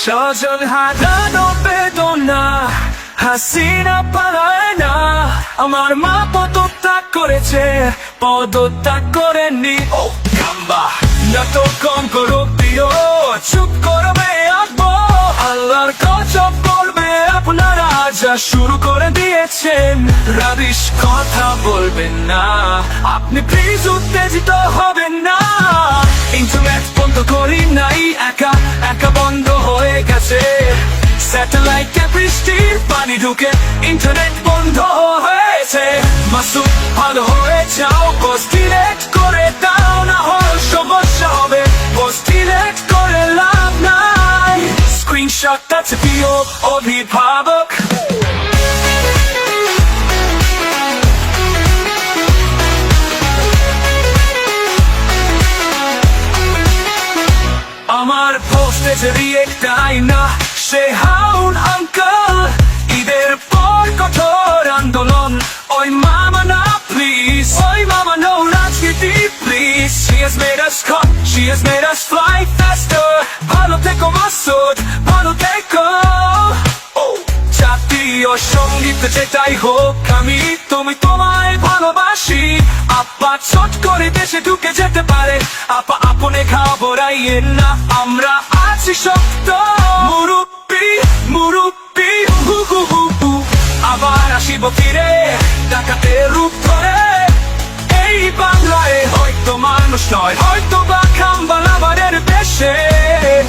স্বজন হারানো বেদনা হাসিনা পালায় না। আমার মা পদত্যাগ করেছে, পদত্যাগ করেননি। ও কাম্বা না তো কম করো প্রিয়, চুপ করবে আঁকবো। আল্লাহর গজব করবে আপনারা, যা শুরু করে দিয়েছেন। রাবিশ কথা বলবেন না, আপনি প্লিজ উত্তেজিত হবেন না। ইন্টারনেট বন্ধ করি নাই, একা একা বন্ধ হয়ে গেছে। স্যাটেলাইটে বৃষ্টির পানি ঢুকে ইন্টারনেট বন্ধ হয়েছে। মাসুদ ভালো হয়ে যাও, পোস্ট ডিলেট করে দাও, না হলে সমস্যা হবে। পোস্ট ডিলেট করে লাভ নাই, স্ক্রিনশট আছে প্রিয় অভিভাবক। আমার পোস্টে যে রিয়েক্টাই না, সে হাউন আঙ্কেল। ঈদের পর কঠোর আন্দোলন, ওই মামা না প্লিজ, ওই মামা no রাজনীতি please. She has made us cut, she has made us fly faster. ভালো থেকো মাসুদ, ভালো থেকো। জাতীয় সঙ্গীত যেটাই হোক, আমি তুমি তোমায় ভালোবাসি। আপা চট করে দেশে ঢুকে যেতে পারে, আপা আপনে ঘাবড়াইয়েন না, আমরা আছি শক্ত। মুরুব্বি মুরুব্বি হু হু হু হু, আবার আসিব ফিরে ডাকাতের রূপ ধরে। এই বাংলায় হয়তো মানুষ নয়, হয়তো বা খাম্বালাবারের দেশে।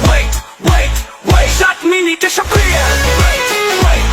Wait, wait, wait, 7 মিনিটে সক্রিয়। Wait, wait.